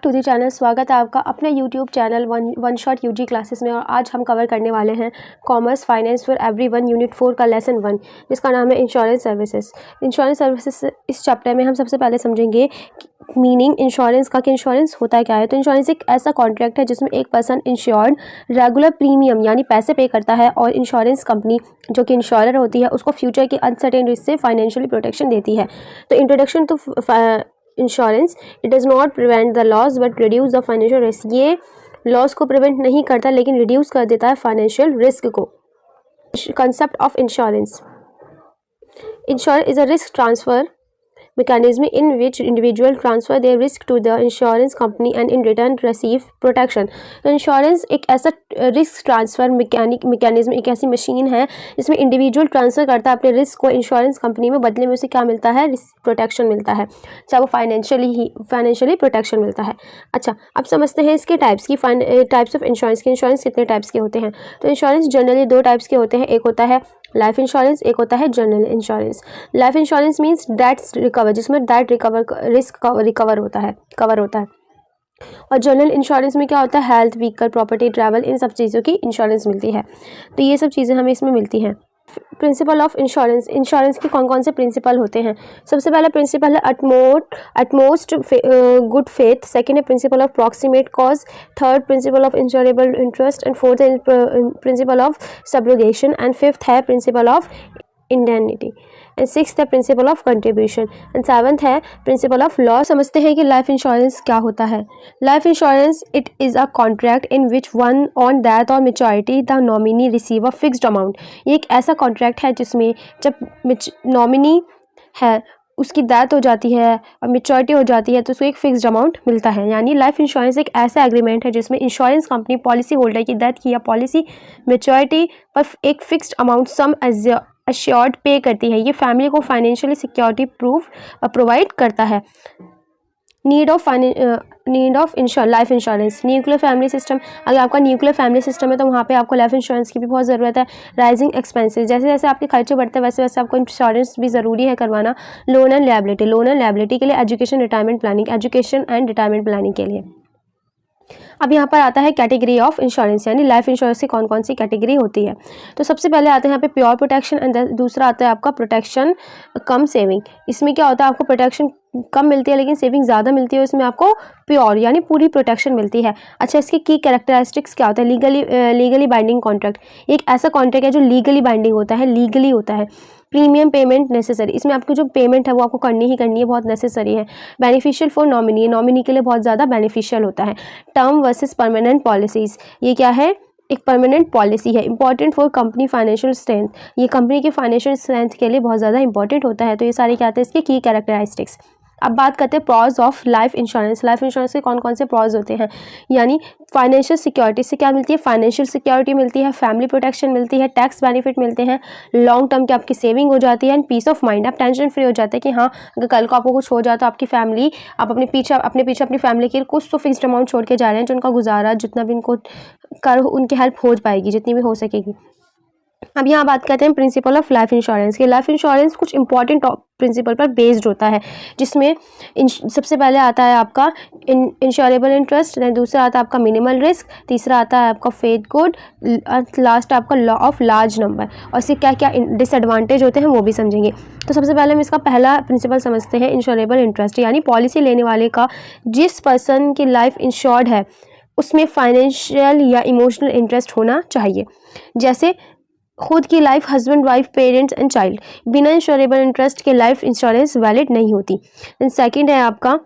To the channel. स्वागत है आपका अपने YouTube channel one shot UG classes में। और आज हम कवर करने वाले हैं commerce finance for everyone unit 4 का लेसन 1, जिसका नाम है इंश्योरेंस सर्विसेज। इंश्योरेंस सर्विसेज इस चैप्टर में हम सबसे पहले समझेंगे मीनिंग इंश्योरेंस का, कि इंश्योरेंस होता क्या है। तो इंश्योरेंस एक ऐसा कॉन्ट्रैक्ट है जिसमें एक पर्सन इंश्योर्ड रेगुलर प्रीमियम यानी पैसे पे करता है, और इंश्योरेंस कंपनी जो कि इंश्योरर होती है उसको फ्यूचर की अनसर्टेन रिस्क से फाइनेंशियली प्रोटेक्शन देती है। तो introduction to insurance, it does not prevent the loss but reduce the financial risk. ये लॉस को प्रिवेंट नहीं करता लेकिन रिड्यूस कर देता है फाइनेंशियल रिस्क को। Concept of insurance, insurance is a risk transfer mechanism in which individual transfer their risk to the insurance company and in return receive protection। तो इंश्योरेंस एक ऐसा रिस्क ट्रांसफ़र मैकेनिज्म, एक ऐसी machine है जिसमें individual transfer करता है अपने रिस्क को इंश्योरेंस कंपनी में, बदले में उसे क्या मिलता है, प्रोटेक्शन मिलता है, चाहे वो फाइनेंशियली प्रोटेक्शन मिलता है। अच्छा, अब समझते हैं इसके टाइप्स की। टाइप्स ऑफ इंश्योरेंस के, इंश्योरेंस कितने टाइप्स के होते हैं। तो इंश्योरेंस जनरली 2 टाइप्स के होते हैं, एक होता है लाइफ इंश्योरेंस, एक होता है general insurance. Life insurance means debts recover, जिसमें डेट रिस्क कवर होता है। और जनरल इंश्योरेंस में क्या होता है, हेल्थ, व्हीकल, प्रॉपर्टी, ट्रैवल, इन सब चीज़ों की इंश्योरेंस मिलती है। तो ये सब चीज़ें हमें इसमें मिलती हैं। प्रिंसिपल ऑफ इंश्योरेंस, इंश्योरेंस के कौन कौन से प्रिंसिपल होते हैं। सबसे पहला प्रिंसिपल है अटमोस्ट गुड फेथ, सेकंड है principle of proximate cause, third principle of insurable interest, and fourth है principle of subrogation, and fifth है principle of indemnity, and sixth है principle of contribution, and seventh है principle of law. समझते हैं कि life insurance क्या होता है। Life insurance it is a contract in which one on death और maturity the nominee receive a fixed amount. ये एक ऐसा कॉन्ट्रैक्ट है जिसमें जब नॉमिनी है उसकी डेथ हो जाती है और मैच्योरिटी हो जाती है तो उसको एक फिक्स्ड अमाउंट मिलता है। यानी लाइफ इंश्योरेंस एक ऐसा एग्रीमेंट है जिसमें इंश्योरेंस कंपनी पॉलिसी होल्डर की डेथ की या पॉलिसी मैच्योरिटी पर एक फिक्स्ड अमाउंट सम अश्योर्ड पे करती है। ये फैमिली को फाइनेंशियली सिक्योरिटी प्रोवाइड करता है। Need of life insurance, nuclear family system. अगर आपका न्यूक्लियर फैमिली सिस्टम है तो वहाँ पे आपको लाइफ इंश्योरेंस की भी बहुत ज़रूरत है। राइजिंग एक्सपेंसेस, जैसे जैसे आपके खर्चे बढ़ते हैं वैसे वैसे आपको इंश्योरेंस भी ज़रूरी है करवाना। लोन एंड लायबिलिटी के लिए, education retirement planning, education and retirement planning के लिए। अब यहाँ पर आता है कैटेगरी ऑफ इंश्योरेंस, यानी लाइफ इंश्योरेंस की कौन कौन सी कैटेगरी होती है। तो सबसे पहले आते हैं यहाँ पे प्योर प्रोटेक्शन, एंड दूसरा आता है आपका प्रोटेक्शन कम सेविंग। इसमें क्या होता है, आपको प्रोटेक्शन कम मिलती है लेकिन सेविंग ज़्यादा मिलती है, इसमें आपको प्योर यानी पूरी प्रोटेक्शन मिलती है। अच्छा, इसकी की कैरेक्टरिस्टिक्स क्या होता है। लीगली बाइंडिंग कॉन्ट्रैक्ट, एक ऐसा कॉन्ट्रैक्ट है जो लीगली बाइंडिंग होता है, लीगली होता है। प्रीमियम पेमेंट नेसेसरी, इसमें आपको जो पेमेंट है वो आपको करनी ही करनी है, बहुत नेसेसरी है। बेनिफिशियल फॉर नॉमिनी के लिए बहुत ज़्यादा बेनिफिशियल होता है। टर्म वर्सेस परमानेंट पॉलिसीज़, ये क्या है, एक परमानेंट पॉलिसी है। Important for company financial strength, ये कंपनी की फाइनेंशियल स्ट्रेंथ के लिए बहुत ज़्यादा इंपॉर्टेंट होता है। तो ये सारे क्या आते हैं इसके की कैरेक्टरिस्टिक्स। अब बात करते हैं pros of life insurance. Life insurance के कौन कौन से प्रॉज होते हैं, यानी फाइनेंशियल सिक्योरिटी से क्या मिलती है, फाइनेंशियल सिक्योरिटी मिलती है, फैमिली प्रोटेक्शन मिलती है, टैक्स बेनिफिट मिलते हैं, लॉन्ग टर्म की आपकी सेविंग हो जाती है, एंड पीस ऑफ माइंड, आप टेंशन फ्री हो जाते हैं कि हाँ अगर कल को आपको कुछ हो जाए तो आपकी फैमिली, आप अपने पीछे अपनी फैमिली के लिए कुछ तो फिक्स्ड अमाउंट छोड़ के जा रहे हैं, जो उनका गुजारा जितना भी उनको उनकी हेल्प हो पाएगी, जितनी भी हो सकेगी। अब यहाँ बात करते हैं प्रिंसिपल ऑफ लाइफ इंश्योरेंस की। लाइफ इंश्योरेंस कुछ इंपॉर्टेंट प्रिंसिपल पर बेस्ड होता है, जिसमें सबसे पहले आता है आपका इंश्योरेबल इंटरेस्ट, दूसरा आता है आपका मिनिमल रिस्क, तीसरा आता है आपका फेथ गुड, लास्ट आपका लॉ ऑफ लार्ज नंबर। और इससे क्या क्या डिसएडवांटेज होते हैं वो भी समझेंगे। तो सबसे पहले हम इसका पहला प्रिंसिपल समझते हैं, इंश्योरेबल इंटरेस्ट, यानी पॉलिसी लेने वाले का जिस पर्सन की लाइफ इंश्योर्ड है उसमें फाइनेंशियल या इमोशनल इंटरेस्ट होना चाहिए। जैसे खुद की life, husband wife, parents and child. बिना इंश्योरेबल इंटरेस्ट के लाइफ इंश्योरेंस वैलिड नहीं होती। देन सेकंड है आपका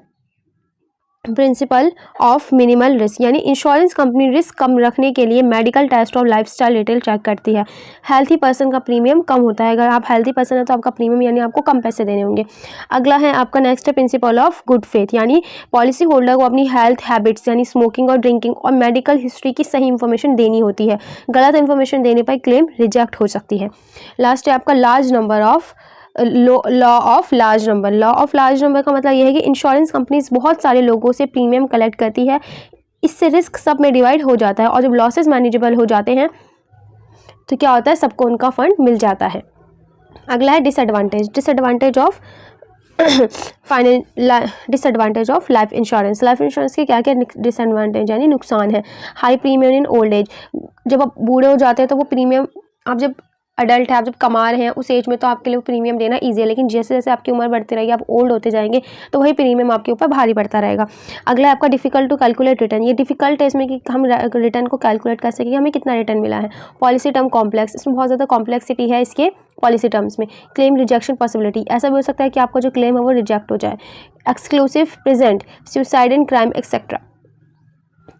प्रिंसिपल ऑफ मिनिमल रिस्क, यानी इंश्योरेंस कंपनी रिस्क कम रखने के लिए मेडिकल टेस्ट और लाइफस्टाइल डिटेल चेक करती है। हेल्थी पर्सन का प्रीमियम कम होता है, अगर आप हेल्थी पर्सन है तो आपका प्रीमियम यानी आपको कम पैसे देने होंगे। अगला है आपका नेक्स्ट है प्रिंसिपल ऑफ गुड फेथ, यानी पॉलिसी होल्डर को अपनी हेल्थ हैबिट्स यानी स्मोकिंग और ड्रिंकिंग और मेडिकल हिस्ट्री की सही इंफॉर्मेशन देनी होती है। गलत इंफॉर्मेशन देने पर क्लेम रिजेक्ट हो सकती है। लास्ट है आपका large number of law of large number. Law of large number का मतलब यह है कि इंश्योरेंस कंपनीज बहुत सारे लोगों से प्रीमियम कलेक्ट करती है, इससे रिस्क सब में डिवाइड हो जाता है, और जब लॉसेस मैनेजेबल हो जाते हैं तो क्या होता है, सबको उनका फंड मिल जाता है। अगला है disadvantage of disadvantage of life insurance. Life insurance के क्या क्या डिसएडवांटेज यानी नुकसान है। High premium in old age, जब आप बूढ़े हो जाते हैं तो वो प्रीमियम, आप जब अडल्ट है, आप जब कमा रहे हैं उस एज में तो आपके लिए प्रीमियम देना ईजी है, लेकिन जैसे जैसे आपकी उम्र बढ़ती रहेगी, आप ओल्ड होते जाएंगे, तो वही प्रीमियम आपके ऊपर भारी पड़ता रहेगा। अगला है आपका डिफिकल्ट टू कैलकुलेट रिटर्न। ये डिफिकल्ट है इसमें कि हम रिटर्न को कैलकुलेट कर सकें, हमें कितना रिटर्न मिला है। पॉलिसी टर्म कॉम्प्लेक्स, इसमें बहुत ज़्यादा कॉम्प्लेक्सिटी है इसके पॉलिसी टर्म्स में। क्लेम रिजेक्शन पॉसिबिलिटी, ऐसा भी हो सकता है कि आपका जो क्लेम है वो रिजेक्ट हो जाए। Exclusive present, suicide and crime etcetera.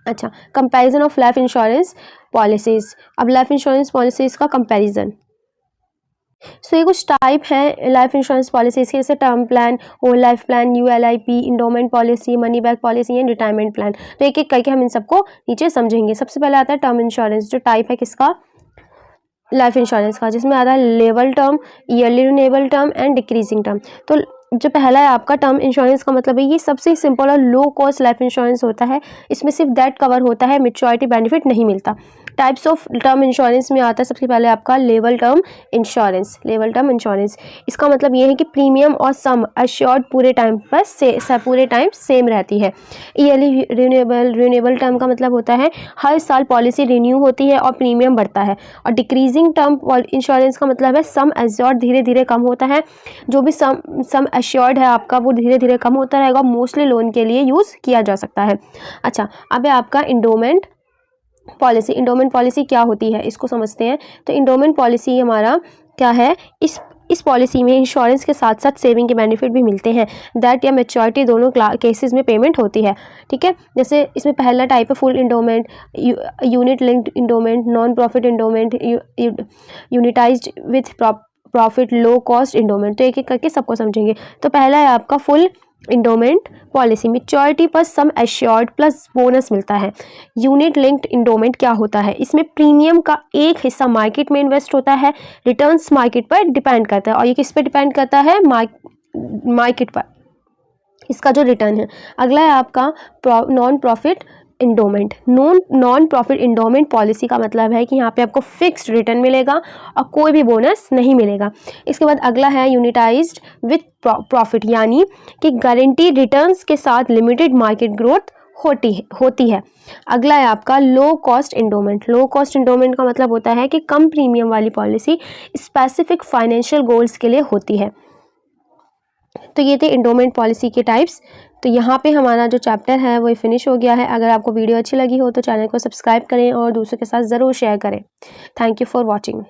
अच्छा, comparison of life insurance policies. अब लाइफ इंश्योरेंस पॉलिसीज़ का कंपैरिजन। सो ये कुछ टाइप है लाइफ इंश्योरेंस पॉलिसीज़ के, जैसे term plan, whole life plan, ULIP, endowment policy, money back policy and retirement plan. तो एक एक करके हम इन सबको नीचे समझेंगे। सबसे पहले आता है टर्म इंश्योरेंस, जो टाइप है किसका, लाइफ इंश्योरेंस का, जिसमें आता है level term, yearly renewable term and decreasing term. तो जो पहला है आपका टर्म इंश्योरेंस का मतलब है ये सबसे सिंपल और लो कॉस्ट लाइफ इंश्योरेंस होता है। इसमें सिर्फ डेथ कवर होता है, मैच्योरिटी बेनिफिट नहीं मिलता। टाइप्स ऑफ टर्म इंश्योरेंस में आता है सबसे पहले आपका level term insurance. Level term insurance, इसका मतलब ये है कि प्रीमियम और सम अश्योर्ड पूरे टाइम पर पूरे टाइम सेम रहती है। ईयरली रिन्यूएबल टर्म का मतलब होता है हर साल पॉलिसी रिन्यू होती है और प्रीमियम बढ़ता है। और डिक्रीजिंग टर्म इंश्योरेंस का मतलब है सम अश्योर्ड धीरे धीरे कम होता है। जो भी सम अश्योर्ड है आपका वो धीरे धीरे कम होता रहेगा, मोस्टली लोन के लिए यूज़ किया जा सकता है। अच्छा, अब है आपका इंडोमेंट पॉलिसी। इंडोमेंट पॉलिसी क्या होती है इसको समझते हैं। तो इंडोमेंट पॉलिसी हमारा क्या है, इस पॉलिसी में इंश्योरेंस के साथ साथ सेविंग के बेनिफिट भी मिलते हैं। दैट या मैच्योरिटी दोनों केसेस में पेमेंट होती है। ठीक है, जैसे इसमें पहला टाइप है full endowment, unit linked endowment, non profit endowment, unitized with profit, low cost endowment. तो एक एक करके सबको समझेंगे। तो पहला है आपका फुल इंडोमेंट पॉलिसी, मैच्योरिटी पर सम एश्योर्ड प्लस बोनस मिलता है। यूनिट लिंक्ड इंडोमेंट क्या होता है, इसमें प्रीमियम का एक हिस्सा मार्केट में इन्वेस्ट होता है, रिटर्न्स मार्केट पर डिपेंड करता है। और ये किस पे डिपेंड करता है, मार्केट पर, इसका जो रिटर्न है। अगला है आपका non profit endowment. Non profit endowment policy का मतलब है कि यहाँ पे आपको फिक्स्ड रिटर्न मिलेगा और कोई भी बोनस नहीं मिलेगा। इसके बाद अगला है यूनिटाइज्ड विथ प्रॉफिट, यानी कि गारंटी रिटर्न्स के साथ लिमिटेड मार्केट ग्रोथ होती है। अगला है आपका लो कॉस्ट इंडोमेंट। लो कॉस्ट इंडोमेंट का मतलब होता है कि कम प्रीमियम वाली पॉलिसी स्पेसिफिक फाइनेंशियल गोल्स के लिए होती है। तो ये थे इंडोमेंट पॉलिसी के टाइप्स। तो यहाँ पे हमारा जो चैप्टर है वो फिनिश हो गया है। अगर आपको वीडियो अच्छी लगी हो तो चैनल को सब्सक्राइब करें और दूसरों के साथ ज़रूर शेयर करें। Thank you for watching.